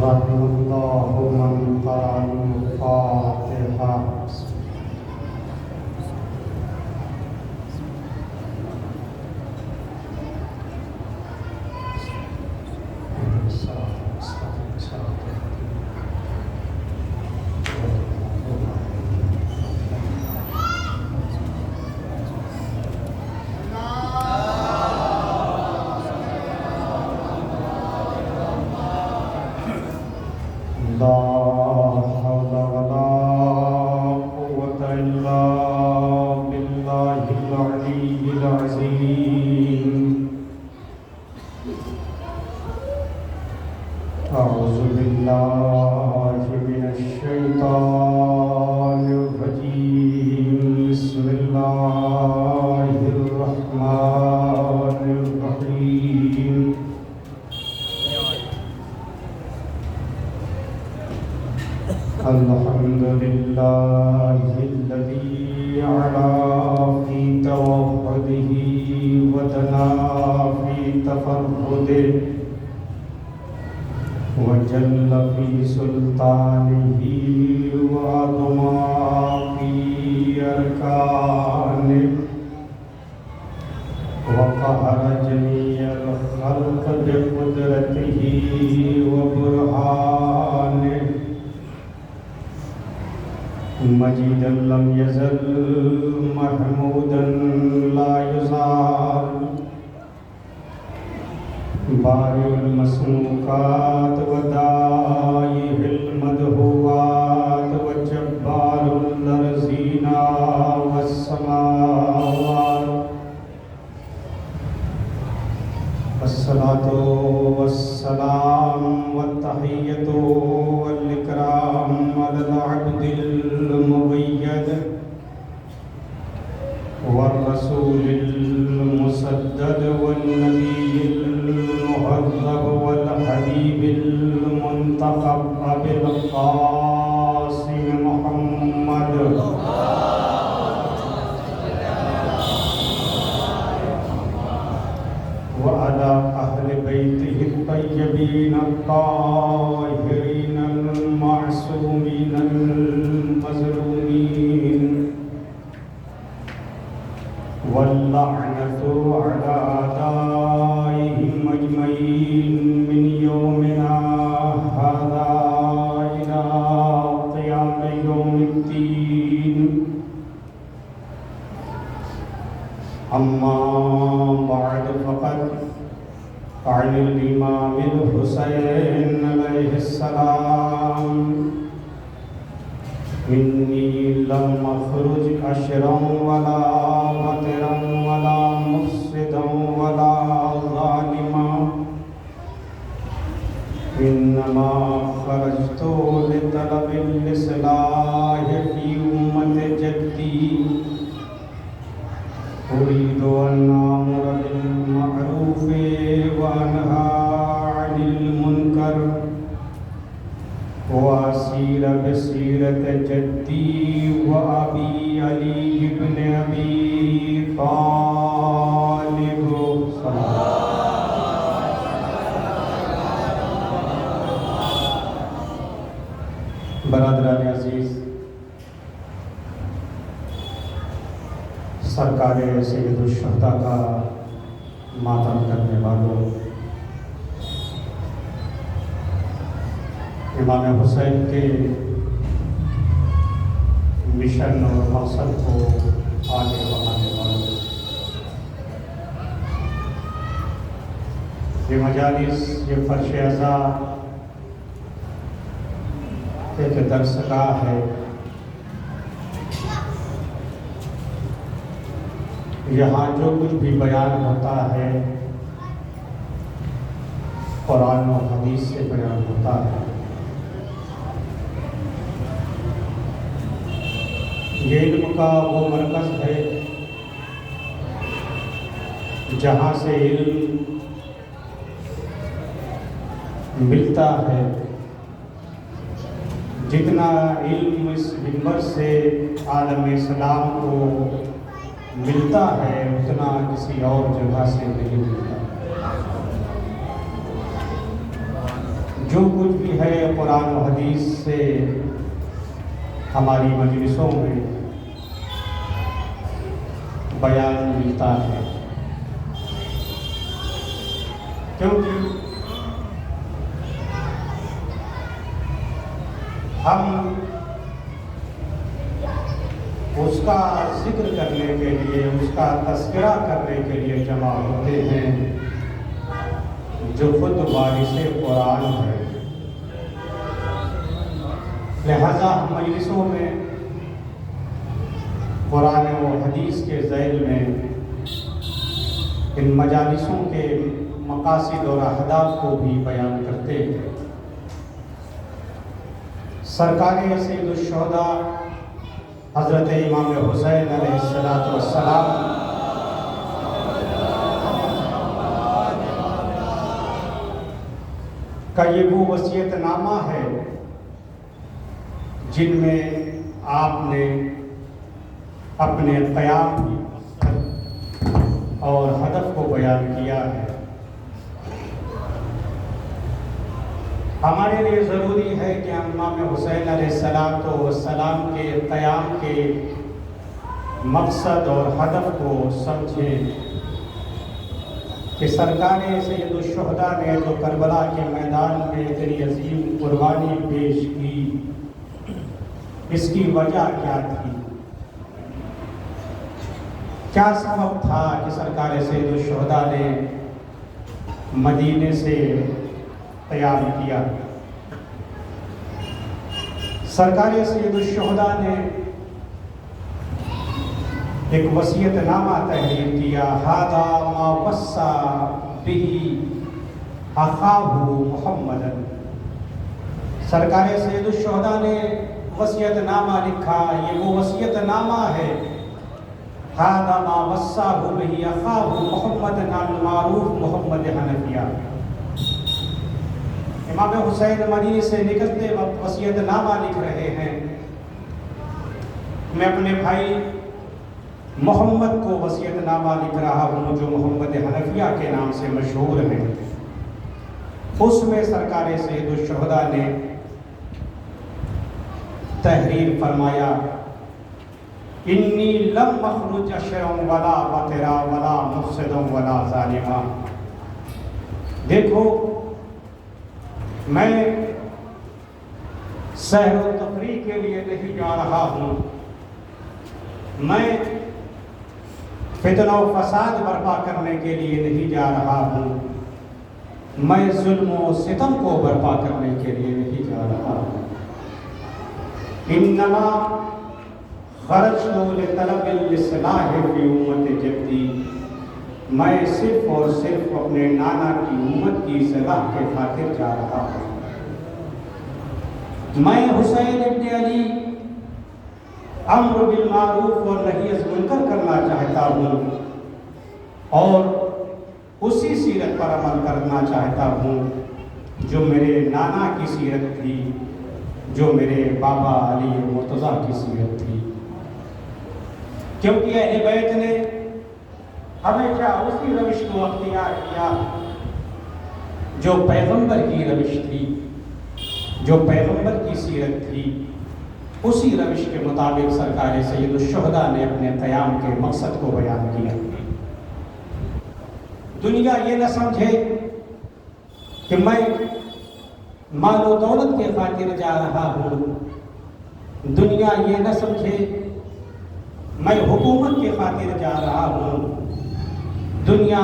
رحم الله من قرأ الفاتحة. لا حول ولا قوة إلا بالله العلي العظيم. أعوذ بالله من الشيطان الرجيم. بسم الله الرحمن الرحيم. الحمد لله الذي علا في توحده ودنا في تفرده وجل في سلطانه وعظما في أركانه وقهر جميع الخلق بقدرته وبرهانه. مجيدا لم يزل محمودا لا يزال بارئ المسموقات ودائه المدهوات وجبار الأرضين والسماوات. الصلاة والسلام والتحية والإكرام على العبد المؤيد والرسول المسدد والنبي المهذب والحبيب المنتخب أبي القاسم محمد وعلى أهل بيته الطيبين الطاهرين المعصومين المظلومين واللعنة على أعدائهم أجمعين من يومنا هذا إلى قيام يوم الدين. أما بعد فقد عن الإمام الحسين عليه السلام إني لم أخرج أشرا ولا بطرا ولا مفسدا ولا ظالما، إنما خرجت لطلب الإصلاح في أمة جدي. أريد أن آمر بالمعروف وأنهى عن المنكر وأسير بسيرة جدي وأبي علي بن أبي طالب. برادران عزیز، سرکار سید الشہداء کا ماتم کرنے والوں، امام حسین کے مشن اور مقصد کو آگے بڑھانے والوں، یہ مجالس، یہ فرش عزا ایک درسگاہ ہے. یہاں جو کچھ بھی بیان ہوتا ہے قرآن و حدیث سے بیان ہوتا ہے. یہ علم کا وہ مرکز ہے جہاں سے علم ملتا ہے. جتنا علم اس منبر سے عالم اسلام کو ملتا ہے اتنا کسی اور جگہ سے نہیں ملتا. جو کچھ بھی ہے قرآن و حدیث سے ہماری مجلسوں میں بیان ملتا ہے، کیونکہ ہم اس کا ذکر کرنے کے لیے، اس کا تذکرہ کرنے کے لیے جمع ہوتے ہیں جو خود وارث قرآن ہے۔ لہذا ہم مجلسوں میں قرآن و حدیث کے ذیل میں ان مجالسوں کے مقاصد اور اہداف کو بھی بیان کرتے ہیں۔ سرکار سید الشہداء حضرت امام حسین علیہ السلام کا یہ وہ وصیت نامہ ہے جن میں آپ نے اپنے قیام اور ہدف کو بیان کیا ہے۔ ہمارے لیے ضروری ہے کہ ہم امام حسین علیہ السلام کے قیام کے مقصد اور ہدف کو سمجھیں کہ سرکار سید الشہداء نے جو کربلا کے میدان میں اتنی عظیم قربانی پیش کی، اس کی وجہ کیا تھی؟ کیا سبب تھا کہ سرکار سید الشہداء نے مدینے سے قیام کیا؟ سرکار سید الشہداء نے ایک وصیت نامہ تحریر کیا، ھذا ما وصى به اخاہ محمدا۔ سرکار سید الشہداء نے وصیت نامہ لکھا، یہ وہ وصیت نامہ ہے، ھذا ما وصى به اخاہ محمدا المعروف محمد حنفیہ۔ امام حسین مدینے سے نکلتے وقت وصیت نامہ لکھ رہے ہیں، میں اپنے بھائی محمد کو وصیت نامہ لکھ رہا ہوں جو محمد حنفیہ کے نام سے مشہور ہیں۔ اس میں سرکار سید الشہداء نے تحریر فرمایا، انی لم اخرج اشرا ولا بطرا ولا مفسدا ولا ظالما۔ دیکھو، میں سیر و تفریح کے لیے نہیں جا رہا ہوں، میں فتنہ و فساد برپا کرنے کے لیے نہیں جا رہا ہوں، میں ظلم و ستم کو برپا کرنے کے لیے نہیں جا رہا ہوں۔ انما خرجت لطلب الاصلاح فی امت جدی، میں صرف اور صرف اپنے نانا کی امت کی اصلاح کے خاطر جا رہا ہوں۔ میں حسین ابن علی امر بالمعروف اور نہی عن المنکر کرنا چاہتا ہوں، اور اسی سیرت پر عمل کرنا چاہتا ہوں جو میرے نانا کی سیرت تھی، جو میرے بابا علی مرتضیٰ کی سیرت تھی، کیونکہ اہل بیت نے ہمیشہ اسی روش کو اختیار کیا جو پیغمبر کی روش تھی، جو پیغمبر کی سیرت تھی۔ اسی روش کے مطابق سرکار سید الشہداء نے اپنے قیام کے مقصد کو بیان کیا۔ دنیا یہ نہ سمجھے کہ میں مال و دولت کے خاطر جا رہا ہوں، دنیا یہ نہ سمجھے میں حکومت کے خاطر جا رہا ہوں، دنیا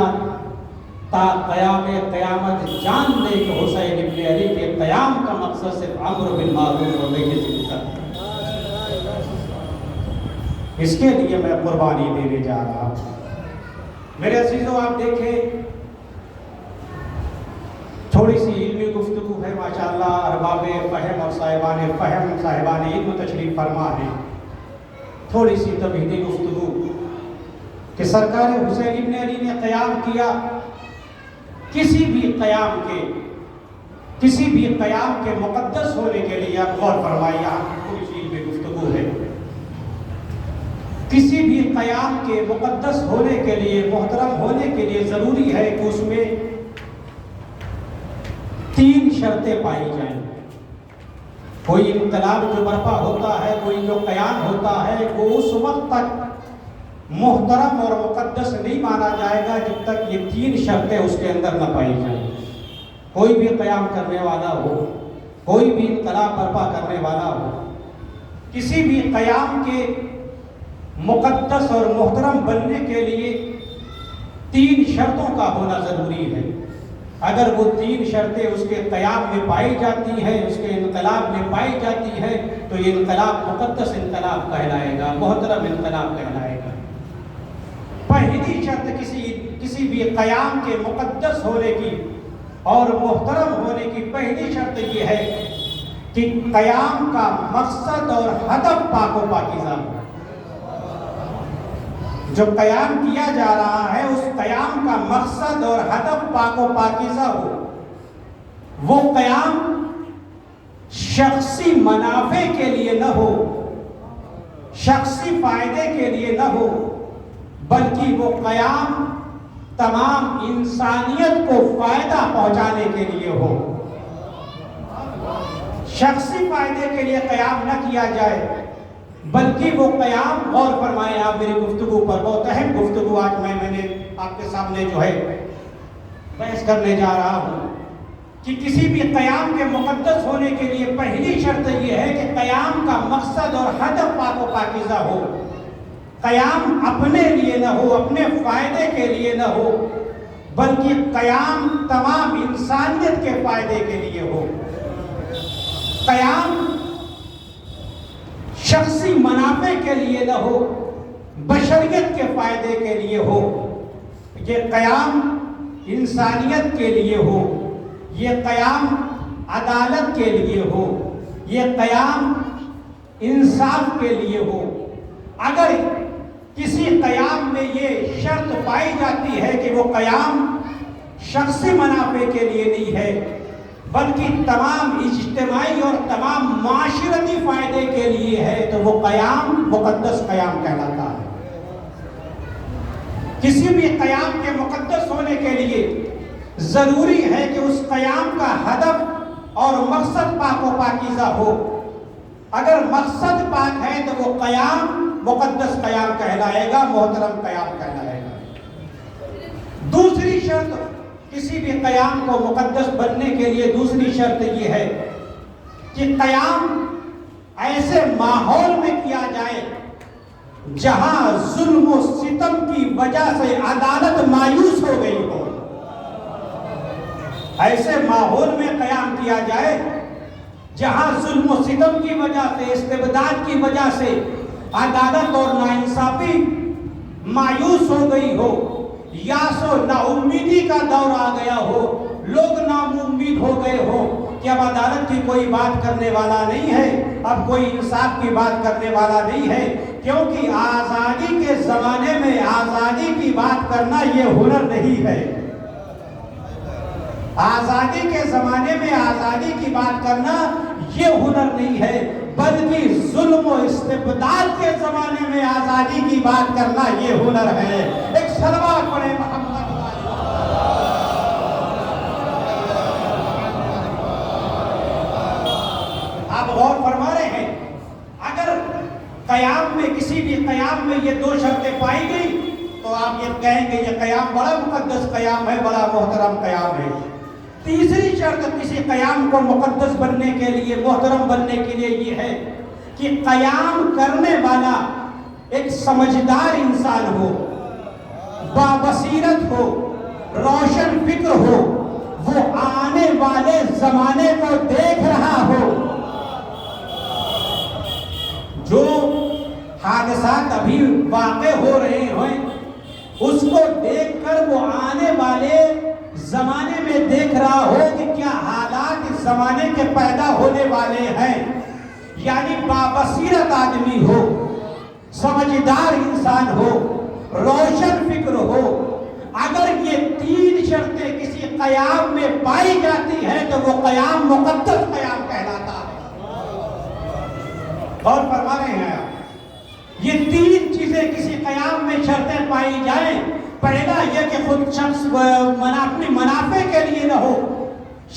تا قیامت جان لے کہ حسین ابن علی کے قیام کا مقصد صرف امر بالمعروف اور نہی عن المنکر، اس کے لیے میں قربانی دینے جا رہا ہوں۔ میرے عزیزوں، آپ دیکھیں، تھوڑی سی علمی گفتگو ہے، ماشاءاللہ ارباب فہم اور صاحبان علم تشریف فرما ہے، تھوڑی سی تمہیدی گفتگو کہ سرکار حسین ابن علی نے قیام کیا، کسی بھی قیام کے مقدس ہونے کے لیے، آپ غور فرمائیے، آپ کی تھوڑی سی علمی گفتگو ہے، کسی بھی قیام کے مقدس ہونے کے لیے، محترم ہونے کے لیے ضروری ہے کہ اس میں 3 شرطیں پائی جائیں۔ کوئی انقلاب جو برپا ہوتا ہے، کوئی جو قیام ہوتا ہے، وہ اس وقت تک محترم اور مقدس نہیں مانا جائے گا جب تک یہ 3 شرطیں اس کے اندر نہ پائی جائیں۔ کوئی بھی قیام کرنے والا ہو، کوئی بھی انقلاب برپا کرنے والا ہو، کسی بھی قیام کے مقدس اور محترم بننے کے لیے 3 شرطوں کا ہونا ضروری ہے۔ اگر وہ 3 شرطیں اس کے قیام میں پائی جاتی ہیں، اس کے انقلاب میں پائی جاتی ہے، تو یہ انقلاب مقدس انقلاب کہلائے گا، محترم انقلاب کہلائے گا۔ پہلی شرط کسی بھی قیام کے مقدس ہونے کی اور محترم ہونے کی پہلی شرط یہ ہے کہ قیام کا مقصد اور ہدف پاک و پاکیزہ ہو۔ جو قیام کیا جا رہا ہے اس قیام کا مقصد اور ہدف پاک و پاکیزہ ہو۔ وہ قیام شخصی منافع کے لیے نہ ہو، شخصی فائدے کے لیے نہ ہو، بلکہ وہ قیام تمام انسانیت کو فائدہ پہنچانے کے لیے ہو۔ شخصی فائدے کے لیے قیام نہ کیا جائے، بلکہ وہ قیام، غور فرمائیں آپ میری گفتگو پر، بہت اہم گفتگو آج میں نے آپ کے سامنے جو ہے بحث کرنے جا رہا ہوں، کہ کسی بھی قیام کے مقدس ہونے کے لیے پہلی شرط یہ ہے کہ قیام کا مقصد اور ہدف پاک و پاکیزہ ہو۔ قیام اپنے لیے نہ ہو، اپنے فائدے کے لیے نہ ہو، بلکہ قیام تمام انسانیت کے فائدے کے لیے ہو۔ قیام شخصی منافع کے لیے نہ ہو، بشریت کے فائدے کے لیے ہو۔ یہ قیام انسانیت کے لیے ہو، یہ قیام عدالت کے لیے ہو، یہ قیام انصاف کے لیے ہو۔ اگر کسی قیام میں یہ شرط پائی جاتی ہے کہ وہ قیام شخصی منافع کے لیے نہیں ہے، بلکہ تمام اجتماعی اور تمام معاشرتی فائدے کے لیے ہے، تو وہ قیام مقدس قیام کہلاتا ہے۔ کسی بھی قیام کے مقدس ہونے کے لیے ضروری ہے کہ اس قیام کا ہدف اور مقصد پاک و پاکیزہ ہو۔ اگر مقصد پاک ہے تو وہ قیام مقدس قیام کہلائے گا، محترم قیام کہلائے گا۔ دوسری شرط کسی بھی قیام کو مقدس بننے کے لیے دوسری شرط یہ ہے کہ قیام ایسے ماحول میں کیا جائے جہاں ظلم و ستم کی وجہ سے عدالت مایوس ہو گئی ہو۔ ایسے ماحول میں قیام کیا جائے جہاں ظلم و ستم کی وجہ سے، استبداد کی وجہ سے عدالت اور ناانصافی مایوس ہو گئی ہو، یاس و نا امیدی کا دور آ گیا ہو، لوگ ناامید ہو گئے ہو کہ اب عدالت کی کوئی بات کرنے والا نہیں ہے، اب کوئی انصاف کی بات کرنے والا نہیں ہے، کیونکہ آزادی کے زمانے میں آزادی کی بات کرنا یہ ہنر نہیں ہے۔ آزادی کے زمانے میں آزادی کی بات کرنا یہ ہنر نہیں ہے، بلکہ ظلم و استبداد کے زمانے میں آزادی کی بات کرنا یہ ہنر ہے۔ ایک صلوات پڑھیں محمد۔ آپ غور فرما رہے ہیں، اگر قیام میں کسی بھی قیام میں یہ 2 شرطیں پائی گئی تو آپ یہ کہیں گے یہ قیام بڑا مقدس قیام ہے، بڑا محترم قیام ہے۔ تیسری شرط کسی قیام کو مقدس بننے کے لیے، محترم بننے کے لیے یہ ہے کہ قیام کرنے والا ایک سمجھدار انسان ہو، بابصیرت ہو، روشن فکر ہو، وہ آنے والے زمانے کو دیکھ رہا ہو۔ جو حادثات ابھی واقع ہو رہے ہیں اس کو دیکھ کر وہ آنے والے زمانے میں دیکھ رہا ہو کہ کیا حالات اس زمانے کے پیدا ہونے والے ہیں، یعنی بابصیرت آدمی ہو، سمجھدار انسان ہو، روشن فکر ہو۔ اگر یہ 3 شرطیں کسی قیام میں پائی جاتی ہیں تو وہ قیام مقدس قیام کہلاتا ہے۔ اور فرما رہے ہیں آپ، یہ 3 چیزیں کسی قیام میں شرطیں پائی جائیں، پہلا یہ کہ خود شخص اپنے منافع کے لیے نہ ہو،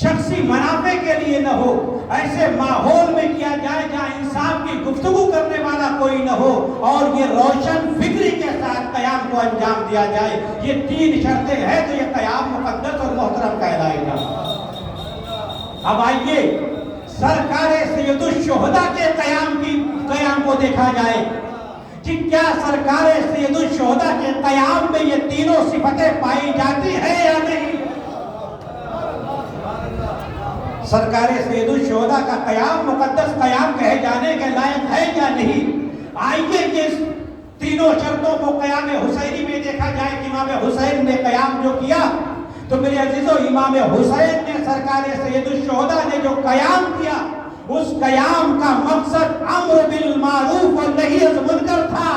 شخصی منافع کے لیے نہ ہو، ایسے ماحول میں کیا جائے جہاں انصاف کی گفتگو کرنے والا کوئی نہ ہو، اور یہ روشن فکری کے ساتھ قیام کو انجام دیا جائے۔ یہ 3 شرطیں ہیں تو یہ قیام مقدس اور محترم کہلائے گا۔ اب آئیے سرکار سید الشہداء کے قیام کو دیکھا جائے کہ کیا سرکار سید الشہداء کے قیام میں یہ تینوں صفتیں پائی جاتی ہیں یا نہیں؟ سرکار سید الشہداء کا قیام مقدس قیام کہے جانے کے لائق ہے یا نہیں؟ آئیے کہ اس تینوں شرطوں کو قیام حسینی میں دیکھا جائے کہ امام حسین نے قیام جو کیا، تو میرے عزیزو امام حسین نے سرکار سید الشہداء نے جو قیام کیا، اس قیام کا مقصد امر بالمعروف و نہی عن المنکر تھا۔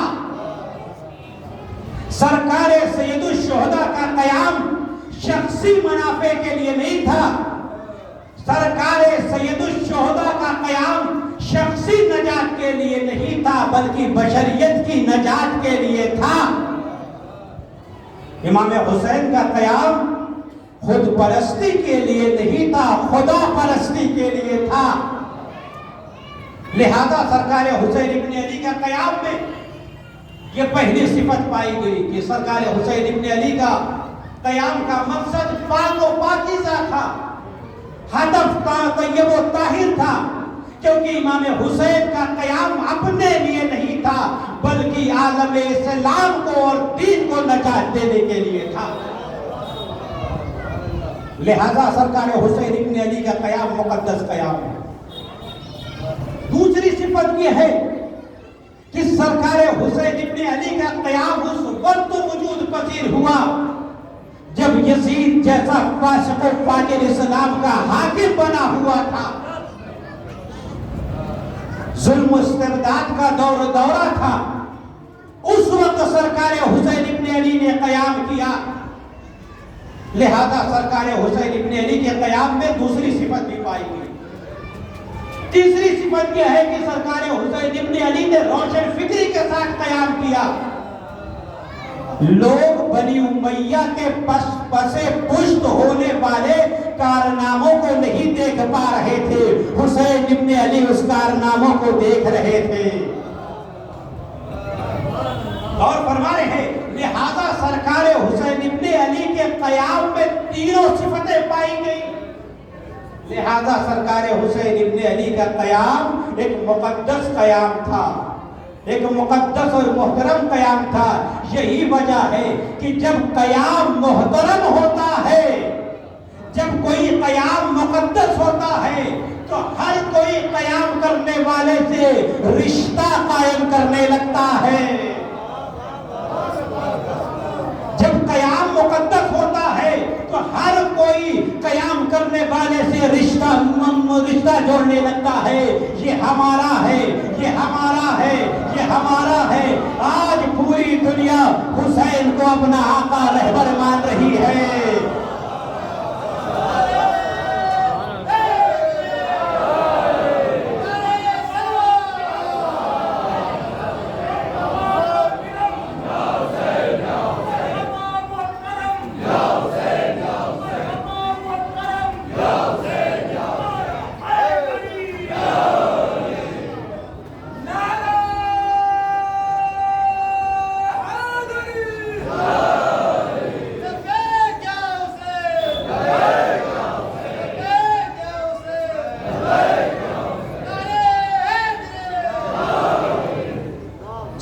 سرکار سید الشہداء کا قیام شخصی منافع کے لیے نہیں تھا، سرکار سید الشہداء کا قیام شخصی نجات کے لیے نہیں تھا بلکہ بشریت کی نجات کے لیے تھا۔ امام حسین کا قیام خود پرستی کے لیے نہیں تھا، خدا پرستی کے لیے تھا۔ لہذا سرکار حسین ابن علی کا قیام میں یہ پہلی صفت پائی گئی کہ سرکار حسین ابن علی کا قیام کا مقصد پاک و پاکیزہ تھا، ہدف طیب و طاہر تھا، کیونکہ امام حسین کا قیام اپنے لیے نہیں تھا بلکہ عالم اسلام کو اور دین کو نجات دینے کے لیے تھا۔ لہذا سرکار حسین ابن علی کا قیام مقدس قیام ہے۔ دوسری صفت یہ ہے کہ سرکار حسین ابن علی کا قیام اس وقت وجود پذیر ہوا جب یزید جیسا فاسق و فاجر اسلام کا حاکم بنا ہوا تھا، ظلم و استبداد کا دورہ تھا، اس وقت سرکار حسین ابن علی نے قیام کیا۔ لہذا سرکار حسین ابن علی کے قیام میں دوسری صفت بھی پائی گئی۔ تیسری صفت یہ ہے کہ سرکار حسین ابن علی نے روشن فکری کے ساتھ قیام کیا۔ لوگ بنی امیہ کے پسے پشت ہونے والے کارناموں کو نہیں دیکھ پا رہے تھے، حسین ابن علی اس کارناموں کو دیکھ رہے تھے اور فرما رہے ہیں۔ لہذا سرکار حسین ابن علی کے قیام میں تینوں صفتیں پائی گئی۔ لہذا سرکار حسین ابن علی کا قیام ایک مقدس قیام تھا، ایک مقدس اور محترم قیام تھا۔ یہی وجہ ہے کہ جب قیام محترم ہوتا ہے، جب کوئی قیام مقدس ہوتا ہے تو ہر کوئی قیام کرنے والے سے رشتہ قائم کرنے لگتا ہے۔ جب قیام مقدس ہوتا ہے تو ہر کوئی قیام کرنے والے سے رشتہ جوڑنے لگتا ہے۔ یہ ہمارا ہے، یہ ہمارا ہے، یہ ہمارا ہے۔ آج پوری دنیا حسین کو اپنا آقا رہبر مان رہی ہے۔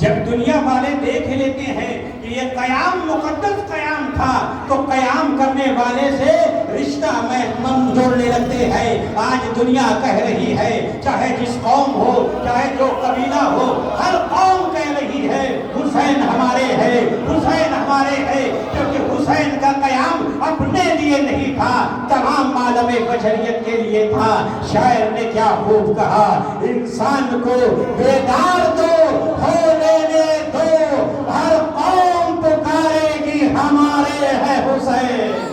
جب دنیا والے دیکھ لیتے ہیں کہ یہ قیام مقدس قیام تھا تو قیام کرنے والے سے رشتہ محکم جوڑنے لگتے ہیں۔ آج دنیا کہہ رہی ہے، چاہے جس قوم ہو، چاہے جو قبیلہ ہو، ہر قوم کہہ رہی ہے حسین ہمارے ہے، حسین ہمارے ہے، کیونکہ حسین کا قیام اپنے لیے نہیں تھا، تمام عالم بشریت کے لیے تھا۔ شاعر نے کیا خوب کہا، انسان کو بیدار دو، ہو لینے دو، ہر قوم پکارے گی ہمارے ہے حسین۔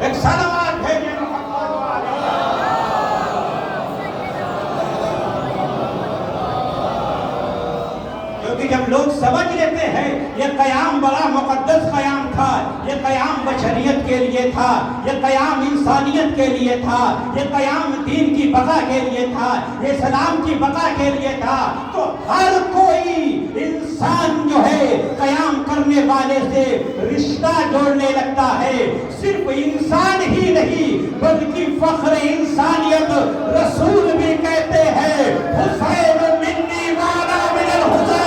ایک سلوات بھیجیں کیونکہ جب لوگ سمجھ لیتے ہیں یہ قیام بڑا مقدس قیام تھا، یہ قیام بشریت کے لیے تھا، یہ قیام انسانیت کے لیے تھا، یہ قیام دین کی بقا کے لیے تھا، یہ اسلام کی بقا کے لیے تھا، تو ہر کوئی انسان جو ہے قیام کرنے والے سے رشتہ جوڑنے لگتا ہے۔ صرف انسان ہی نہیں بلکہ فخر انسانیت رسول بھی کہتے ہیں حسین منی وانا من الحسین۔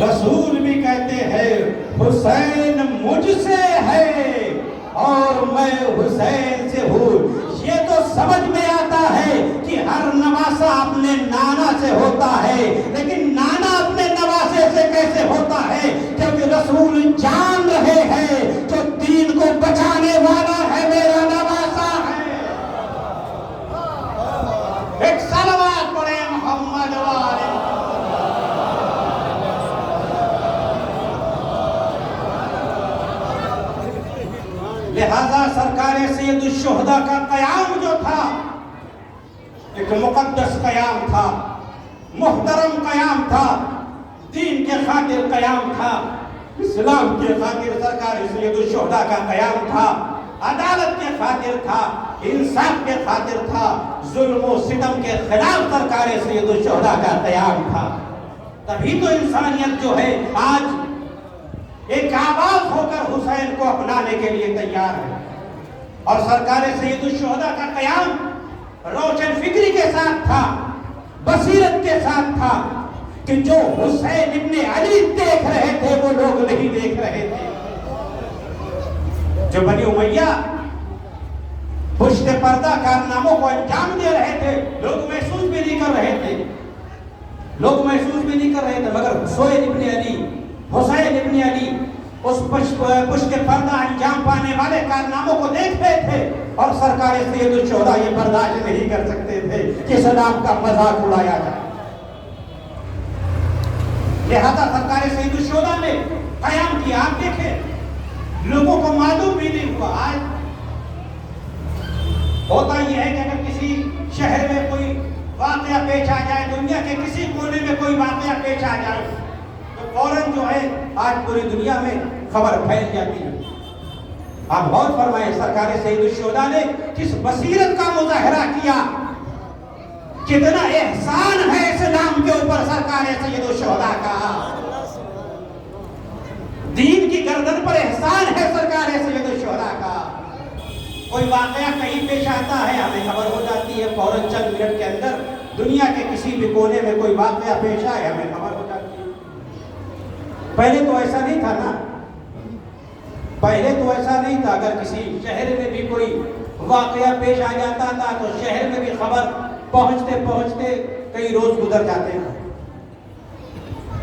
رسول بھی کہتے ہیں حسین مجھ سے ہے اور میں حسین سے ہوں۔ یہ تو سمجھ میں آتا ہے کہ ہر نواسہ اپنے نانا سے ہوتا ہے، لیکن نانا اپنے نواسے سے کیسے ہوتا ہے؟ کیونکہ رسول جان رہے ہیں جو دین کو بچانے والا ہے میرا نواسہ ہے۔ ایک صلوات پڑھیں محمد والے۔ لہذا سرکار سید الشہداء کا قیام جو تھا ایک مقدس قیام تھا، محترم قیام تھا، دین کے خاطر قیام تھا، اسلام کے خاطر سرکار سید الشہداء کا قیام تھا، عدالت کے خاطر تھا، انصاف کے خاطر تھا، ظلم و ستم کے خلاف سرکار سید الشہداء کا قیام تھا۔ تبھی تو انسانیت جو ہے آج ایک آواز ہو کر حسین کو اپنانے کے لیے تیار ہے۔ اور سرکار سید الشہداء کا قیام روشن فکری کے ساتھ تھا، بصیرت کے ساتھ تھا، کہ جو حسین ابن علی دیکھ رہے تھے وہ لوگ نہیں دیکھ رہے تھے۔ جو بنی امیہ پشت پردہ کارناموں کو انجام دے رہے تھے، لوگ محسوس بھی نہیں کر رہے تھے، لوگ محسوس بھی نہیں کر رہے تھے، مگر حسین ابن علی اس پشت پردہ انجام پانے والے کارناموں کو دیکھ رہے تھے، اور سرکار سید الشہداء یہ برداشت نہیں کر سکتے تھے کہ اسلام کا مذاق اڑایا جائے۔ لہذا سرکار سید الشہداء نے قیام کیا۔ آپ دیکھیں لوگوں کو معلوم بھی نہیں ہوا۔ آج ہوتا یہ ہے کہ اگر کسی شہر میں کوئی واقعہ پیش آ جائے، دنیا کے کسی کونے میں کوئی واقعہ پیش آ جائے، فوراً جو ہے آج پوری دنیا میں خبر پھیل جاتی ہے۔ آپ غور فرمائیں سرکار سید الشہداء نے کس بصیرت کا مظاہرہ کیا، کتنا احسان ہے اسلام کے اوپر سرکار سید الشہداء کا، دین کی گردن پر احسان ہے سرکار سید الشہداء کا۔ کوئی واقعہ کہیں پیش آتا ہے ہمیں خبر ہو جاتی ہے، فوراً چند منٹ کے اندر دنیا کے کسی بھی کونے میں کوئی واقعہ پیش آئے ہمیں خبر ہو جاتی ہے۔ پہلے تو ایسا نہیں تھا نا، پہلے تو ایسا نہیں تھا۔ اگر کسی شہر میں بھی کوئی واقعہ پیش آ جاتا تھا تو شہر میں بھی خبر پہنچتے پہنچتے کئی روز گزر جاتے ہیں،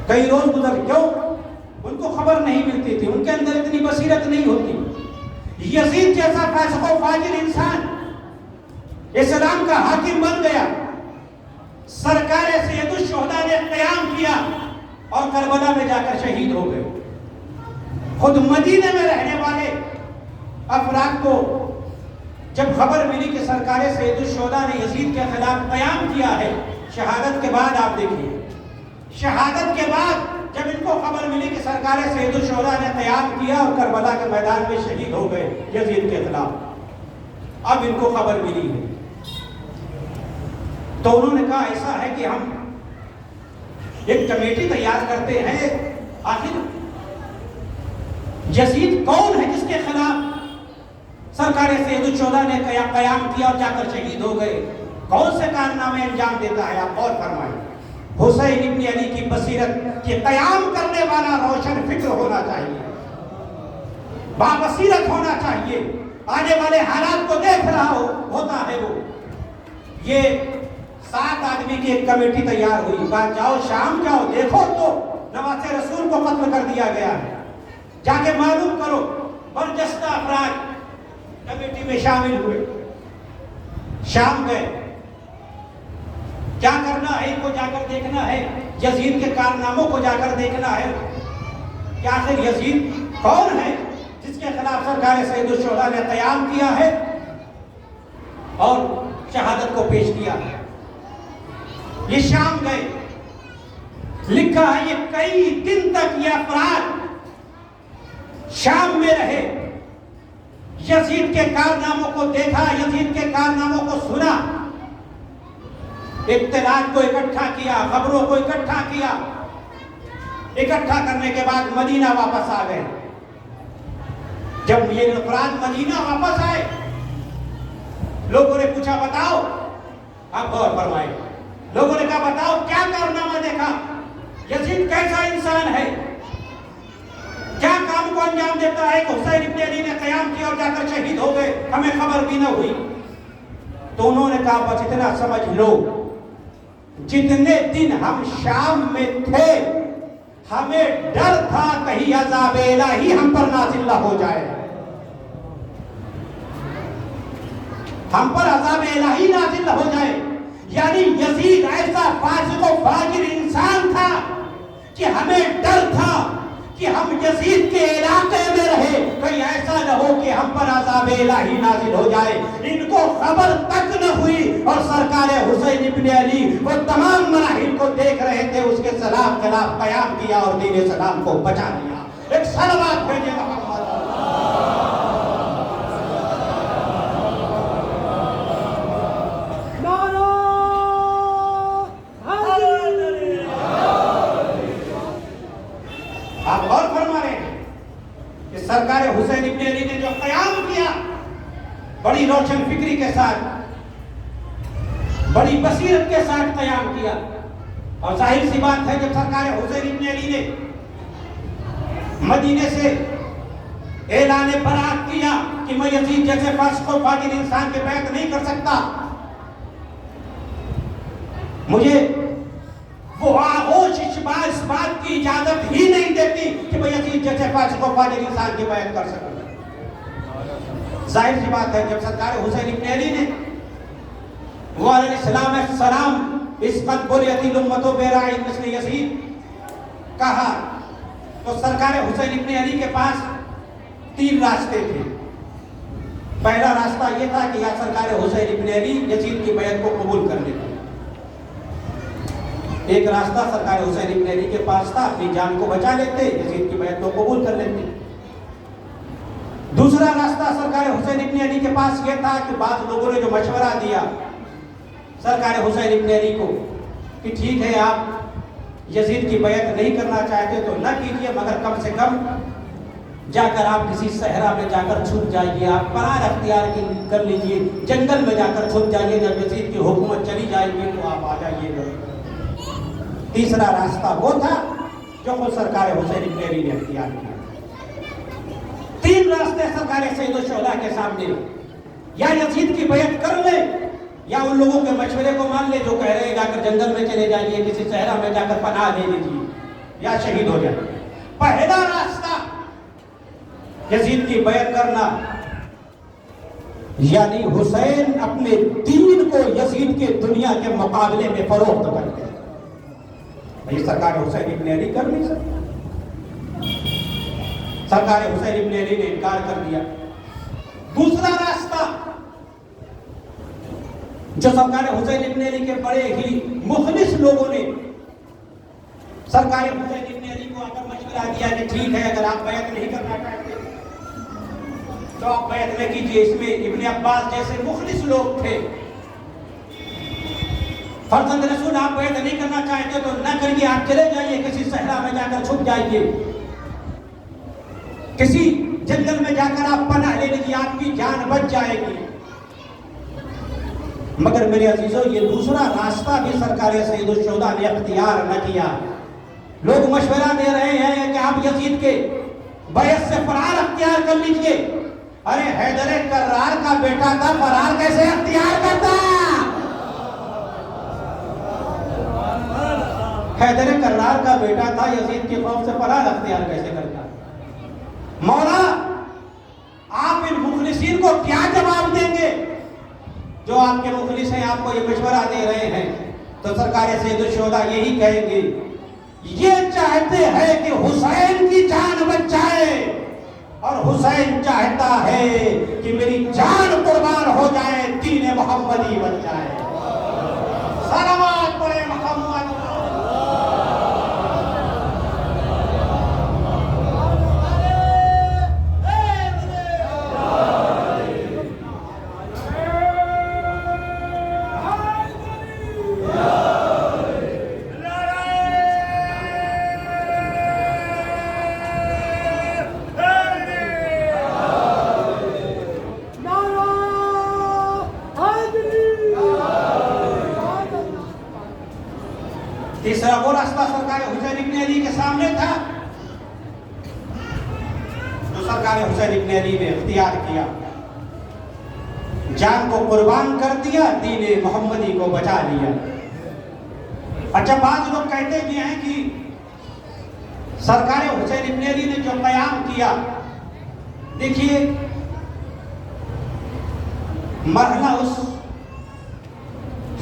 کئی روز گزر۔ کیوں؟ ان کو خبر نہیں ملتی تھی، ان کے اندر اتنی بصیرت نہیں ہوتی۔ یزید جیسا فاسق و فاجر انسان اسلام کا حاکم بن گیا، سرکار سید الشہداء نے قیام کیا اور کربلا میں جا کر شہید ہو گئے۔ خود مدینے میں رہنے والے افراد کو جب خبر ملی کہ سرکار سید الشہداء نے یزید کے خلاف قیام کیا ہے، شہادت کے بعد آپ دیکھیے، شہادت کے بعد جب ان کو خبر ملی کہ سرکار سید الشہداء نے قیام کیا اور کربلا کے میدان میں شہید ہو گئے یزید کے خلاف، اب ان کو خبر ملی ہے تو انہوں نے کہا ایسا ہے کہ ہم ایک کمیٹی تیار کرتے ہیں، آخر یزید کون ہے جس کے خلاف سرکار سید الشہداء نے قیام کیا اور جا کر شہید ہو گئے، کون سے کارنامے انجام دیتا ہے؟ آپ غور فرمائیں۔ حسین ابن علی کی بصیرت کہ قیام کرنے والا روشن فکر ہونا چاہیے، بابصیرت ہونا چاہیے، آنے والے حالات کو دیکھ رہا ہوتا ہے وہ۔ یہ 7 آدمی کی ایک کمیٹی تیار ہوئی، کہا جاؤ شام جاؤ، دیکھو تو نواسے رسول کو قتل کر دیا گیا ہے، جا کے معلوم کرو۔ برجستہ افراد کمیٹی میں شامل ہوئے، شام گئے، کیا کرنا ہے؟ ان کو جا کر دیکھنا ہے، یزید کے کارناموں کو جا کر دیکھنا ہے کہ آخر یزید کون ہے جس کے خلاف سرکار سید الشہداء نے قیام کیا ہے اور شہادت کو پیش کیا ہے۔ یہ شام گئے، لکھا ہے یہ کئی دن تک یہ افراد شام میں رہے، یزید کے کارناموں کو دیکھا، یزید کے کارناموں کو سنا، اطلاعات کو اکٹھا کیا، خبروں کو اکٹھا کیا، اکٹھا کرنے کے بعد مدینہ واپس آ گئے۔ جب یہ افراد مدینہ واپس آئے، لوگوں نے پوچھا بتاؤ، آپ غور فرمائیں، لوگوں نے کہا بتاؤ کیا کارنامہ دیکھا، یزید کیسا انسان ہے، کیا کام کو انجام دیتا ہے کہ حسین ابن علی نے قیام کیا اور جا کر شہید ہو گئے، ہمیں خبر بھی نہ ہوئی۔ تو انہوں نے کہا بس اتنا سمجھ لو، جتنے دن ہم شام میں تھے ہمیں ڈر تھا کہیں عذاب الہی ہم پر نازل نہ ہو جائے، ہم پر عذاب الہی نازل نہ ہو جائے۔ یعنی یزید ایسا فاسق و فاجر انسان تھا کہ ہمیں ڈر تھا کہ ہم یزید کے علاقے میں رہے، کہیں ایسا نہ ہو کہ ہم پر عذاب الہی نازل ہو جائے۔ ان کو خبر تک نہ ہوئی اور سرکار حسین ابن علی وہ تمام مراحل کو دیکھ رہے تھے، اس کے خلاف قیام کیا اور دین اسلام کو بچا لیا۔ ایک صلوات بھیجے محمد۔ آپ غور فرما رہے ہیں کہ سرکار حسین ابن علی نے جو قیام کیا بڑی روشن فکری کے ساتھ، بڑی بصیرت کے ساتھ قیام کیا، اور ظاہر سی بات ہے جب سرکار حسین ابن علی نے مدینے سے اعلان برات کیا کہ میں یزید جیسے فاسق و فاجر انسان کے بیعت نہیں کر سکتا، مجھے وہ آغوش اس بات کی اجازت ہی نہیں دیتی کہ میں یزید جیسے فاسق و فاجر انسان کی بیعت کر سکوں۔ ظاہر سی بات ہے جب سرکار حسین ابن علی نے وہ علیہ السلام اس قد بریت الامت براع مثل یزید کہا تو سرکار حسین ابن علی کے پاس تین راستے تھے۔ پہلا راستہ یہ تھا کہ یا سرکار حسین ابن علی یزید کی بیعت کو قبول کر لیتے، ایک راستہ سرکار حسین ابن علی کے پاس تھا اپنی جان کو بچا لیتے، یزید کی بیعت کو قبول کر لیتے۔ دوسرا راستہ سرکار حسین ابن علی کے پاس یہ تھا کہ بعض لوگوں نے جو مشورہ دیا سرکار حسین ابن علی کو کہ ٹھیک ہے آپ یزید کی بیعت نہیں کرنا چاہتے تو نہ کیجیے، مگر کم سے کم جا کر آپ کسی صحرا میں جا کر چھپ جائیے، آپ پناہ اختیار کر لیجیے، جنگل میں جا کر چھپ جائیے، جب یزید کی حکومت چلی جائے گی تو آپ آ جائیے گا۔ تیسرا راستہ وہ تھا جو خود سرکار حسین ابن علی نے اختیار کیا۔ تین راستے سرکار سید الشہداء کے سامنے، یا یزید کی بیعت کر لیں یا ان لوگوں کے مشورے کو مان لیں جو کہہ رہے ہیں جا کر جنگل میں چلے جائیے، کسی صحرا میں جا کر پناہ لے لیجیے یا شہید ہو جائے۔ پہلا راستہ یزید کی بیعت کرنا، یعنی حسین اپنے دین کو یزید کے دنیا کے مقابلے میں فروخت کر دے، یہ سرکار حسین ابن علی کر نہیں سکتا۔ سرکار حسین ابن علی نے انکار کر دیا۔ دوسرا راستہ جو سرکار حسین ابن علی کے بڑے ہی مخلص لوگوں نے سرکار حسین ابن علی کو آ کر مشورہ دیا کہ ٹھیک ہے اگر آپ بیعت نہیں کرنا چاہتے تو آپ بیعت نہ کیجیے، اس میں ابن عباس جیسے مخلص لوگ تھے، فرزند رسول آپ بیعت نہیں کرنا چاہتے تو نہ کریے، آپ چلے جائیے کسی صحرا میں جا کر چھپ جائیے، کسی جنگل میں جا کر آپ پناہ لے لیجیے، آپ کی جان بچ جائے گی۔ مگر میرے عزیزوں یہ دوسرا راستہ بھی سرکار سید الشہداء نے اختیار نہ کیا۔ لوگ مشورہ دے رہے ہیں کہ آپ یزید کے بیعت سے فرار اختیار کر لیجیے، ارے حیدر کرار کا بیٹا تھا، فرار کیسے اختیار کرتا؟ حیدر کرار کا بیٹا تھا، یزید کے خوف سے فرار اختیار کیسے کرتا؟ مولا آپ ان مخلصین کو کیا جواب دیں گے جو آپ کے مخلص ہیں، آپ کو یہ مشورہ دے رہے ہیں تو سرکار سید الشہداء یہی کہیں گے، یہ چاہتے ہیں کہ حسین کی جان بچ جائے، اور حسین چاہتا ہے کہ میری جان قربان ہو جائے، دین محمدی بن جائے۔ صلوات پڑھے محمد۔ تیسرا وہ راستہ سرکار حسین ابن علی کے سامنے تھا جو سرکار حسین ابن علی نے اختیار کیا، جان کو قربان کر دیا، دین محمدی کو بچا لیا۔ اچھا، بعض لوگ کہتے بھی ہیں کہ سرکار حسین ابن علی نے جو قیام کیا، دیکھیے مرحلہ اس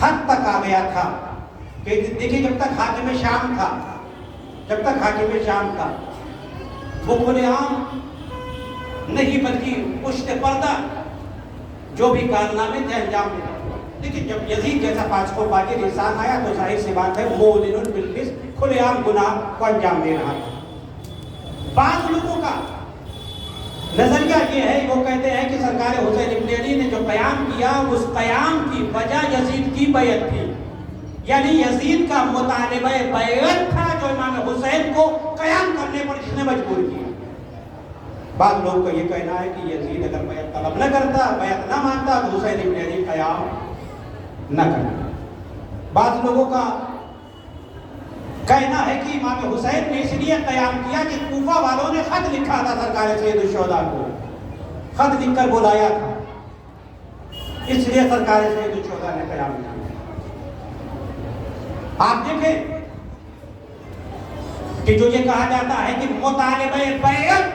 حد تک آ گیا تھا کہ دیکھیے جب تک حاکم شام تھا وہ کھلے عام نہیں بلکہ پشت پردہ جو بھی کارنامے تھے انجام دیتا۔ لیکن جب یزید جیسا پاسکو باقی انسان آیا تو ظاہر سی بات ہے مولن بالفسق، کھلے عام گناہ کو انجام دے رہا تھا۔ بعض لوگوں کا نظریہ یہ ہے، وہ کہتے ہیں کہ سرکار حسین ابن علی نے جو قیام کیا اس قیام کی وجہ یزید کی بیعت تھی، یعنی یزید کا مطالبہ بیعت تھا جو امام حسین کو قیام کرنے پر جس نے مجبور کیا۔ بعض لوگوں کا یہ کہنا ہے کہ یزید اگر بیعت طلب نہ کرتا، بیعت نہ مانتا تو حسین ابن علی قیام نہ کرتا۔ بعض لوگوں کا کہنا ہے کہ امام حسین نے اس لیے قیام کیا کہ کوفہ والوں نے خط لکھا تھا سرکار سید الشہداء کو، خط لکھ کر بلایا تھا، اس لیے سرکار سید الشہداء نے قیام کیا۔ آپ دیکھیں کہ جو یہ کہا جاتا ہے کہ مطالبہ بیعت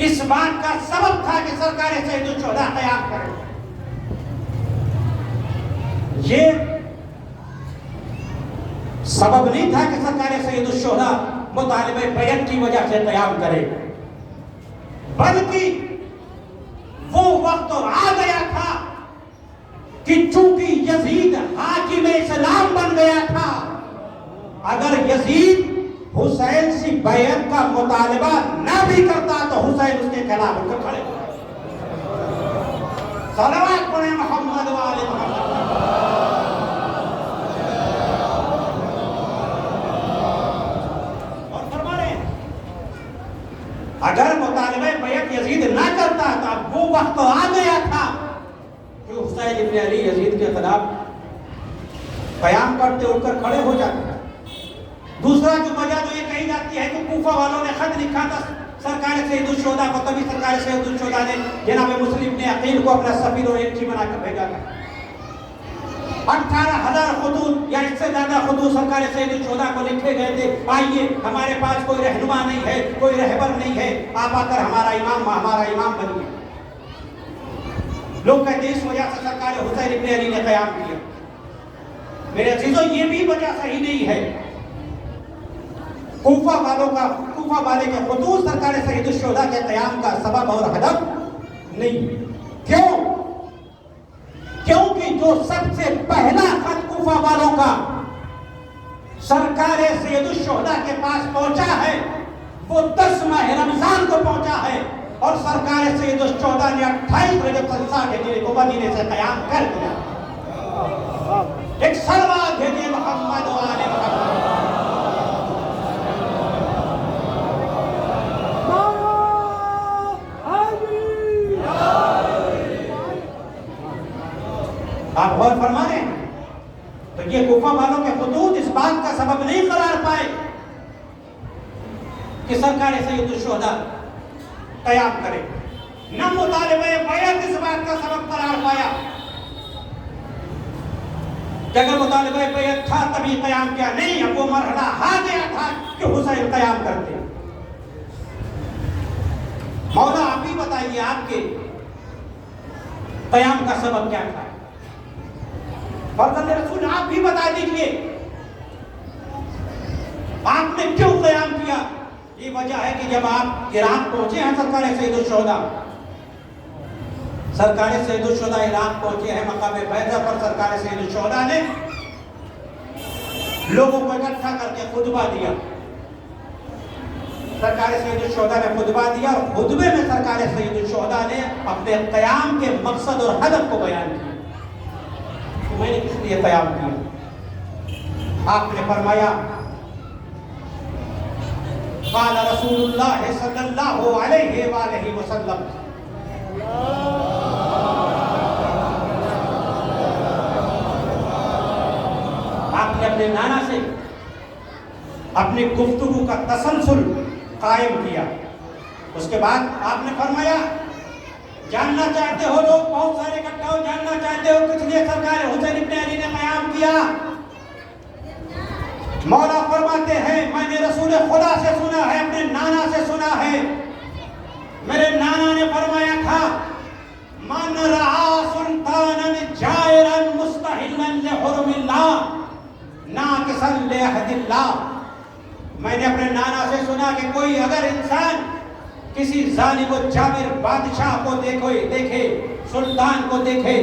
اس بات کا سبب تھا کہ سرکار سید الشہداء قیام کرے، یہ سبب نہیں تھا کہ سرکار سید الشہداء مطالبہ بیعت کی وجہ سے قیام کرے، بلکہ وہ وقت آ گیا تھا کہ چونکہ یزید حاکم اسلام بن گیا تھا، اگر یزید حسین سے بیعت کا مطالبہ نہ بھی کرتا تو حسین اس کے خلاف اٹھ کر کھڑے ہوئے۔ صلوات پڑھیں محمد و آل محمد۔ اور فرما رہے ہیں اگر مطالبہ بیعت یزید نہ کرتا تو اب وہ وقت آ گیا تھا کہ حسین ابن علی یزید کے خلاف قیام کرتے اٹھ کر کھڑے ہو جاتے۔ دوسرا جو وجہ تو یہ کہی جاتی ہے کہ کوفہ والوں نے خط لکھا تھا سرکار سید الشہداء کو، تبھی سرکار سید الشہداء نے جناب مسلم نے عقیل کو اپنا سفیر و ایلچی بنا کر بھیجا تھا۔ 18,000 خطوط یا اس سے زیادہ خطوط سرکار سید الشہداء کو لکھے گئے تھے، آئیے ہمارے پاس کوئی رہنما نہیں ہے، کوئی رہبر نہیں ہے، آپ آ کر ہمارا امام بنیے۔ لوگ کہتے ہیں اس وجہ سے سرکار حسین ابن علی نے قیام کیا۔ میرے عزیزوں، یہ بھی وجہ صحیح نہیں ہے۔ کوفہ والے کے خطوط سرکار سید الشہداء کے قیام کا سبب اور ہدف نہیں۔ کیونکہ جو سب سے پہلا خط کوفہ والوں کا سرکار سید الشہداء کے پاس پہنچا ہے وہ 10 ماہ رمضان کو پہنچا ہے، اور سرکار سید الشہداء نے 28 رجب 60 ہجری کو مدینے سے قیام کر دیا۔ ایک صلوات بھیجیے محمد و آل محمد۔ آپ غور فرما رہے ہیں؟ تو یہ کوفہ والوں کے خطوط اس بات کا سبب نہیں قرار پائے کہ سرکار سید الشہداء قیام کرے، نہ مطالبہ بیعت اس بات کا سبب قرار پایا کہ اگر مطالبہ بیعت تھا تبھی قیام کیا، نہیں، اب وہ مرحلہ آ گیا تھا کہ حسین قیام کرتے۔ مولا آپ ہی بتائیے آپ کے قیام کا سبب کیا تھا؟ فرزند رسول آپ بھی بتا دیجئے آپ نے کیوں قیام کیا؟ یہ وجہ ہے کہ جب آپ عراق پہنچے ہیں سرکار سید الشہداء عراق پہنچے ہیں مقام بیضہ پر، سرکار سید الشہداء نے لوگوں کو اکٹھا کر کے خطبہ دیا. سرکار سید الشہداء نے خطبہ دیا اور خطبے میں سرکار سید الشہداء نے اپنے قیام کے مقصد اور ہدف کو بیان کیا کہ میں نے کس لیے قیام کیا. آپ نے فرمایا قال رسول اللہ صلی اللہ علیہ وآلہ وسلم آپ نے اپنے نانا سے اپنی گفتگو کا تسلسل قائم کیا. اس کے بعد آپ نے فرمایا جاننا چاہتے ہو لوگ بہت سارے اکٹھا ہو، جاننا چاہتے ہو کس لیے سرکار حسین ابن علی نے قیام کیا؟ مولا فرماتے ہیں میں نے رسول خدا سے سنا ہے، اپنے نانا سے سنا ہے. میرے نانا نے فرمایا تھا من رعا سلطانا جائرا مستحلا لحرم اللہ ناقصا لعہد اللہ. میں نے اپنے نانا سے سنا کہ کوئی اگر انسان کسی ظالم و جابر بادشاہ کو دیکھے، سلطان کو دیکھے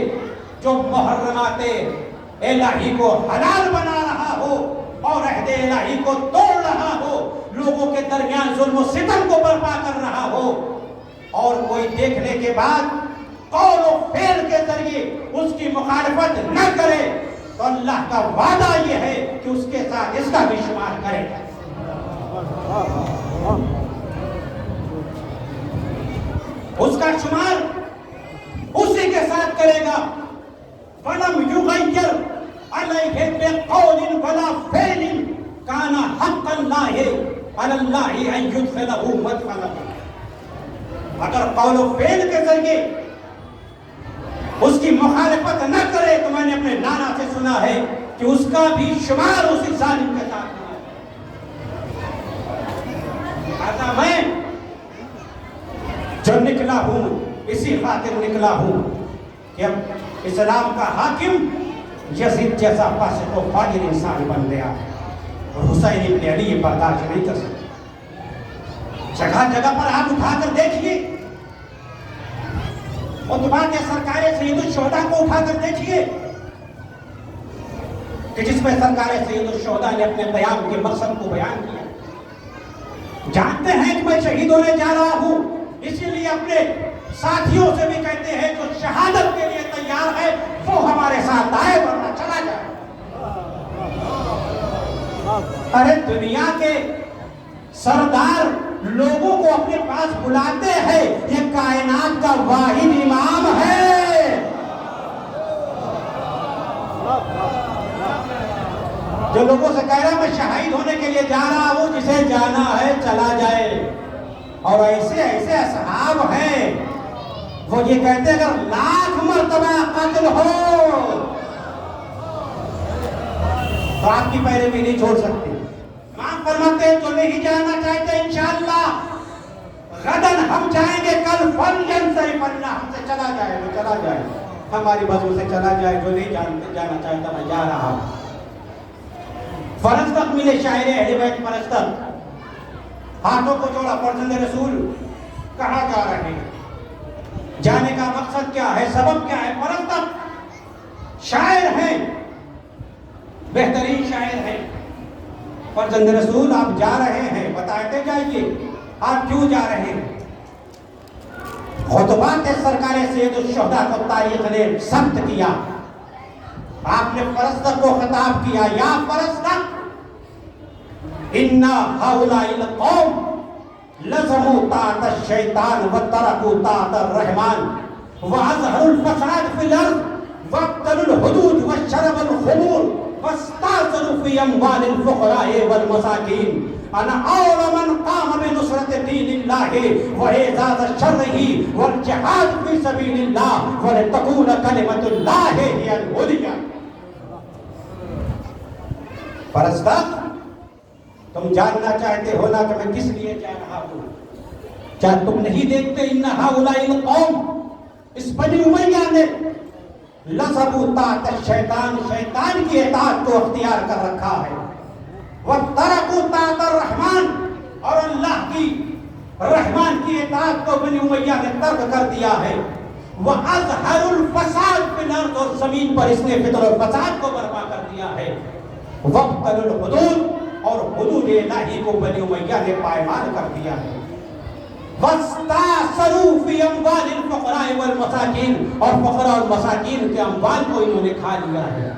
جو محرمات الہی کو حلال بنا رہا ہو اور عہد الہی کو توڑ رہا ہو، لوگوں کے درمیان ظلم و ستم کو برپا کر رہا ہو، اور کوئی دیکھنے کے بعد قول و فعل کے ذریعے اس کی مخالفت نہ کرے تو اللہ کا وعدہ یہ ہے کہ اس کے ساتھ اس کا بھی شمار کرے. اس کا شمار اسی کے ساتھ کرے گا. وَلَمْ يُغَيَّرْ عَلَيْهِ بِقَوْلٍ وَلَا فِعْلٍ كَانَ حَقًّا اللَّهِ عَلَى اللَّهِ أَن يُدْخِلَهُ مَدْخَلَهُ. اگر قول و فعل کے ذریعے اس کی مخالفت نہ کرے تو میں نے اپنے نانا سے سنا ہے کہ اس کا بھی شمار اسی ظالم کے ساتھ ہے. لہذا میں جو نکلا ہوں اسی خاطر نکلا ہوں کہ اب اسلام کا حاکم یزید جیسا فاسق و فاجر انسان بن گیا اور حسین ابن علی یہ برداشت نہیں کر سکتے. جگہ جگہ پر آپ اٹھا کر دیکھیے، خطبات سرکار سید الشہداء کو اٹھا کر دیکھیے کہ جس میں سرکار سید الشہداء نے اپنے قیام کے مقصد کو بیان کیا. جانتے ہیں کہ میں شہید ہونے جا رہا ہوں، اسی لیے اپنے ساتھیوں سے بھی کہتے ہیں جو شہادت کے لیے تیار ہے وہ ہمارے ساتھ آئے ورنہ چلا جائے. ارے دنیا کے سردار لوگوں کو اپنے پاس بلاتے ہیں، یہ کائنات کا واحد امام ہے. جو لوگوں سے کہہ رہا میں شہید ہونے کے لیے جا رہا ہوں، جسے جانا ہے چلا جائے. اور ایسے ایسے اصحاب ہیں وہ یہ کہتے ہیں اگر 1,00,000 مرتبہ قتل ہو تو آپ کی پیروی نہیں چھوڑ سکتے. ماں فرماتے ہیں جو نہیں جانا چاہتے انشاءاللہ غدن ہم جائیں گے، کل فَلْيَنْصَرِفْ اللہ، ہم سے چلا جائے وہ چلا جائے، ہماری وجہ سے چلا جائے. جو نہیں جانا چاہتا میں جا رہا ہوں. فرزدق ملے شاعر اہل بیت پرستق، ہاتھوں کو جوڑا فرزند رسول کہاں جا رہے ہیں، جانے کا مقصد کیا ہے، سبب کیا ہے. فرزدق شاعر ہیں، بہترین شاعر ہیں. فرزند رسول آپ جا رہے ہیں، بتاتے جائیے آپ کیوں جا رہے ہیں. خطبات سرکار سید الشہداء کو تاریخ نے ثبت کیا. آپ نے فرزدق کو خطاب کیا، یا فرزدق اِنَّا هَؤُلَاءِ الْقَوْمِ لَزَمُوا طَاعَةَ الشَّيْطَانِ وَتَرَكُوا طَاعَةَ الرَّحْمَنِ وَأَظْهَرُوا الْفَسَادَ فِي الْأَرْضِ وَابْطَلُوا الْحُدُودَ وَشَرَبُوا الْخُمُورَ وَاسْتَأْثَرُوا فِي أَمْوَالِ الْفُقَرَاءِ وَالْمَسَاكِينِ أَنَا أَوْلَ مَنْ قَامَ بِنُصْرَةِ دِينِ اللَّهِ وَإِعْزَازِ شَرِّهِ وَالْجِهَادِ فِي سَبِيلِ اللَّهِ وَلِتَكُونَ كَلِمَةُ اللَّهِ هِيَ الْعُلْيَا. فرزدق تم جاننا چاہتے ہو نا کہ میں کس لیے جا رہا ہوں. کیا تم نہیں دیکھتے ان هؤلاء القوم، اس بنی امیہ نے لزموا طاعت الشیطان، کو اختیار کر رکھا ہے. وَتَرَكُوا طَاعَةَ الرَّحْمَٰنِ، اور اللہ کی رحمان کی اطاعت کو بنی امیہ نے ترک کر دیا ہے. وَأَظْهَرُ الْفَسَادَ فِي الْأَرْضِ، اور زمین پر اس نے فتنہ اور فساد کو برپا کر دیا ہے. وَابْتَلُوا الْحُدُودَ، اور حدود الہی کو بنی امیہ نے پائمال کر دیا ہے. وَاسْتَأْثَرُوا فِي أَمْوَالِ الْفُقَرَاءِ وَالْمَسَاكِينِ، اور فقراء اور مساکین کے اموال کو انہوں نے کھا لیا ہے.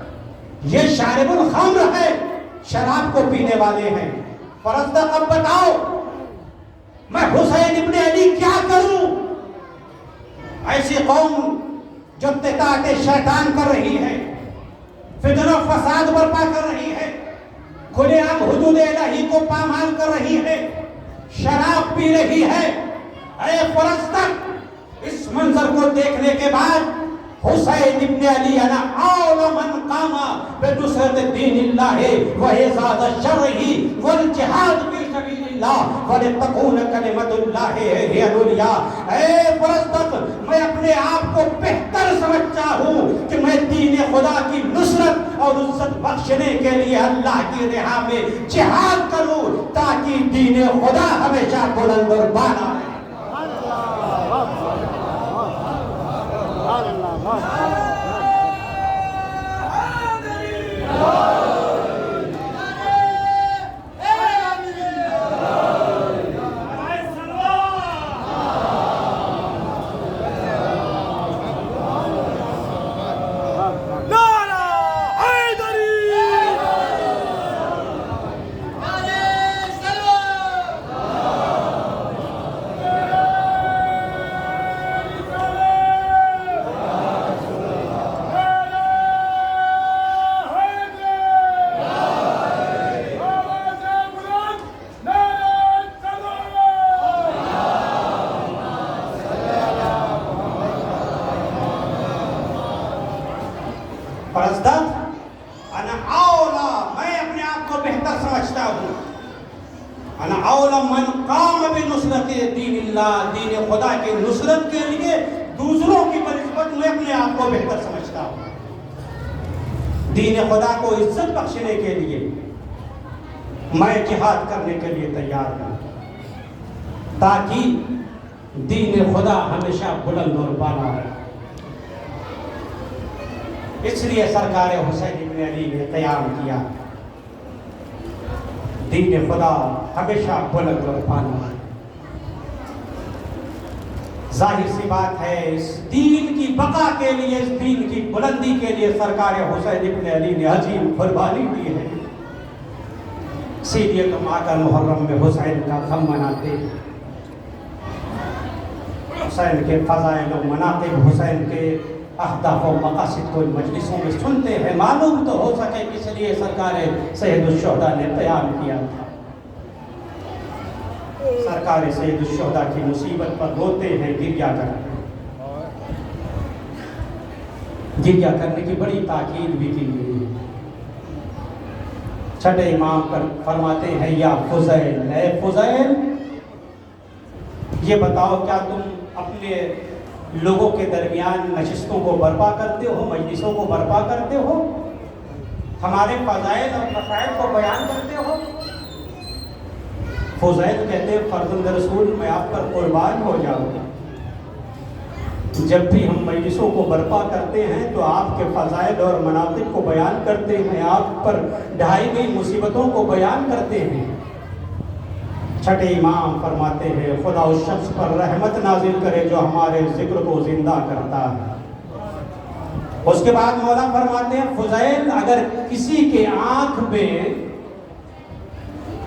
یہ شارب الخمر ہے، شراب کو پینے والے ہیں. فرزدق، اب بتاؤ میں حسین ابن علی کیا کروں؟ ایسی قوم جو اطاعت شیطان کر رہی ہے، فتنہ و فساد برپا کر رہی ہے، کھلے عام حدود الہی کو پامال کر رہی ہے، شراب پی رہی ہے. اے فرزدق، اس منظر کو دیکھنے کے بعد حسین ابن علی انا اول من قام بنصرت دین اللہ واعزاز شرعہ والجہاد فی سبیل اللہ ولتکون کلمۃ اللہ ہی العلیٰ. اے فرزدق، میں اپنے آپ کو بہتر سمجھتا ہوں کہ میں دین خدا کی نصرت اور عزت بخشنے کے لیے اللہ کی راہ میں جہاد کروں تاکہ دین خدا ہمیشہ بلند اور بالا رہے. فرزدق، انا اولا، میں اپنے آپ کو بہتر سمجھتا ہوں. انا اولا من قام بنصرت دین اللہ، دین خدا کی نصرت کے لیے دوسروں کی بنسبت میں اپنے آپ کو بہتر سمجھتا ہوں. دین خدا کو عزت بخشنے کے لیے میں جہاد کرنے کے لیے تیار ہوں تاکہ دین خدا ہمیشہ بلند اور بالا رہے. اس لیے سرکار حسین ابن علی نے قیام کیا. دین خدا ہمیشہ بلند اور بالا ہے. ظاہر سی بات ہے اس دین کی بقا کے لیے، اس دین کی بلندی کے لیے سرکار حسین ابن علی نے عظیم قربانی دی ہے. اسی لیے تم آ کر محرم میں حسین کا غم مناتے ہیں. حسین کے فضائل و مناقب، حسین کے اہداف و مقاصد کو مجلسوں میں سنتے ہیں. معلوم تو ہو سکے اس لیے سرکار سید الشہداء نے قیام کیا تھا. سرکار سید الشہداء کی مصیبت پر روتے ہیں، گریہ کرتے ہیں. گریہ کرنے کی بڑی تاکید بھی کی گئی ہے. چھٹے امام پر فرماتے ہیں یا فضیل، اے فضیل یہ بتاؤ کیا تم اپنے لوگوں کے درمیان نشستوں کو برپا کرتے ہو، مجلسوں کو برپا کرتے ہو، ہمارے فضائل اور مسائل کو بیان کرتے ہو؟ فضیل کہتے ہیں فرزند رسول میں آپ پر قربان ہو جاؤں گا. جب بھی ہم مجلسوں کو برپا کرتے ہیں تو آپ کے فضائل اور مناقب کو بیان کرتے ہیں، آپ پر ڈھائی گئی مصیبتوں کو بیان کرتے ہیں. چھٹے امام فرماتے ہیں خدا اس شخص پر رحمت نازل کرے جو ہمارے ذکر کو زندہ کرتا ہے. اس کے بعد مولا فرماتے ہیں فضیل اگر کسی کے آنکھ میں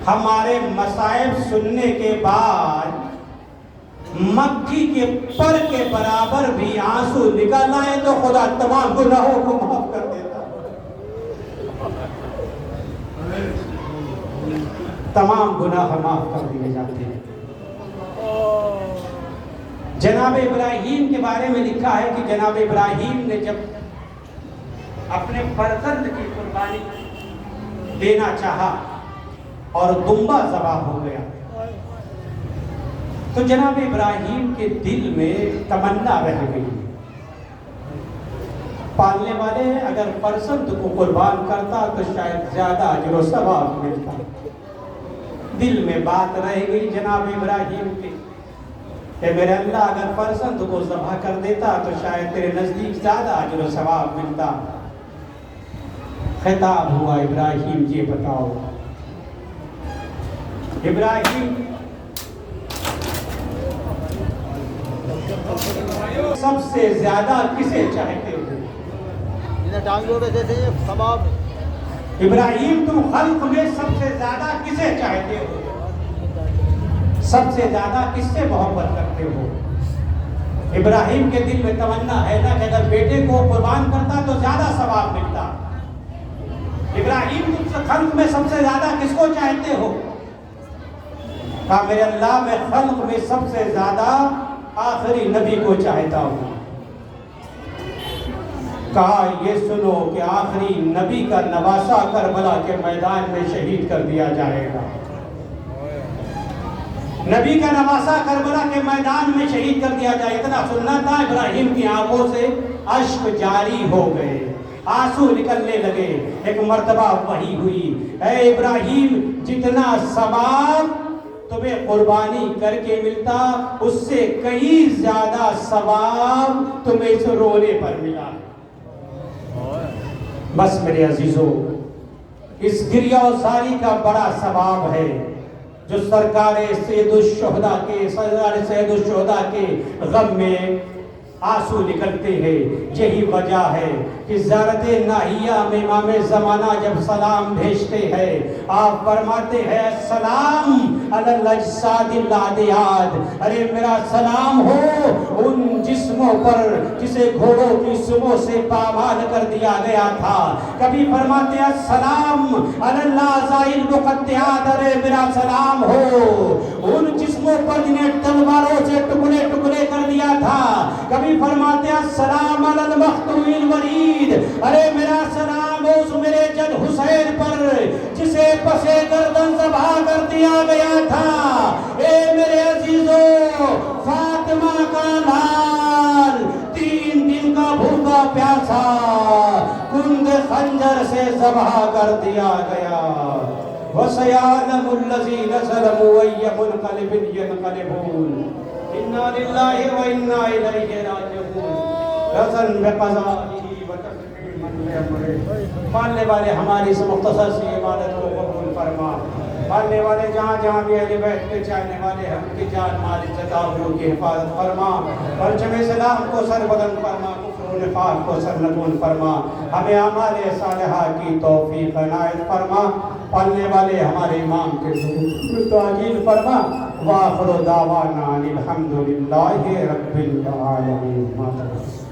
ہمارے مصائب سننے کے بعد مکھی کے پر کے برابر بھی آنسو نکل آئے تو خدا تمام گناہوں کو معاف کر دیتا. تمام گناہ معاف کر دیے جاتے ہیں. جناب ابراہیم کے بارے میں لکھا ہے کہ جناب ابراہیم نے جب اپنے فرزند کی قربانی دینا چاہا اور دمبا ذبح ہو گیا تو جناب ابراہیم کے دل میں تمنا رہ گئی پالنے والے اگر فرزند کو قربان کرتا تو شاید زیادہ اجر و ثواب ملتا. دل میں بات رہ گئی جناب ابراہیم کی کہ میرے اللہ اگر فرزند کو ذبح کر دیتا تو شاید تیرے نزدیک زیادہ اجر و ثواب ملتا. خطاب ہوا ابراہیم یہ بتاؤ ابراہیم سب سے زیادہ کسے چاہتے ہو؟ ابراہیم تم خلق میں سب سے زیادہ کسے چاہتے ہو؟ سب سے زیادہ کس سے محبت کرتے ہو؟ ابراہیم کے دل میں تمنا ہے نا کہ اگر بیٹے کو قربان کرتا تو زیادہ ثواب ملتا. ابراہیم تم سے خلق میں سب سے زیادہ کس کو چاہتے ہو؟ کہا میرے اللہ میں خلق میں سب سے زیادہ آخری نبی کو چاہتا ہوں. کہا یہ سنو کہ آخری نبی کا نواسہ کربلا کے میدان میں شہید کر دیا جائے گا. نبی کا نواسہ کربلا کے میدان میں شہید کر دیا جائے. اتنا سننا تھا ابراہیم کی آنکھوں سے اشک جاری ہو گئے, آنسو نکلنے لگے. ایک مرتبہ وحی ہوئی, اے ابراہیم جتنا ثواب تمہیں قربانی کر کے ملتا اس سے کئی زیادہ ثواب تمہیں اس رونے پر ملا. بس میرے عزیزو, اس گریہ و زاری کا بڑا ثواب ہے جو سرکار سید الشہداء کے غم میں آنسو نکلتے ہیں. یہی وجہ ہے کہ زیارت ناہیہ میں امام زمانہ جب سلام بھیجتے ہیں آپ فرماتے ہیں السلام علی الاجساد العادیات, ارے میرا سلام ہو ان جسموں پر جسے گھوڑوں کی سموں سے پامال کر دیا گیا تھا. کبھی فرماتے ہیں السلام علی الاعضاء المقطعات, ارے میرا سلام ہو ان جسموں پر جنہیں تلواروں سے ٹکڑے ٹکڑے کر دیا تھا. کبھی فرماتے ہیں السلام علی المقتول الولید, ارے میرا سلام ہو اس میرے جد حسین پر جسے پسے گردن ذبح کر دیا گیا تھا. اے میرے عزیزو, فاطمہ کا لال 3 دن کا بھوکا پیاسا کند خنجر سے ذبح کر دیا گیا. وَسَيَعْلَمُ الَّذِينَ ظَلَمُوا أَيَّ مُنْقَلِبٍ يَنْقَلِبُونَ اِنَّا لِلَّهِ وَإِنَّا إِلَيْهِ رَاجِعُونَ. رضن بقضائه وتسليما لأمره. ماننے والے ہماری اس مختصر سی عبادت کو قبول فرما. ماننے والے جہاں جہاں بھی اہل بیت کے چاہنے والے ہم کی جان مال عزت آبرو کی حفاظت فرما. پرچم اسلام کو سر بلند فرما, کفر و نفاق کو سرنگون فرما. ہمیں اعمال صالحہ کی توفیق عنایت فرما. پالنے والے ہمارے امام کے تعجیل فرما. وآخر دعوانا الحمدللہ رب العالمین.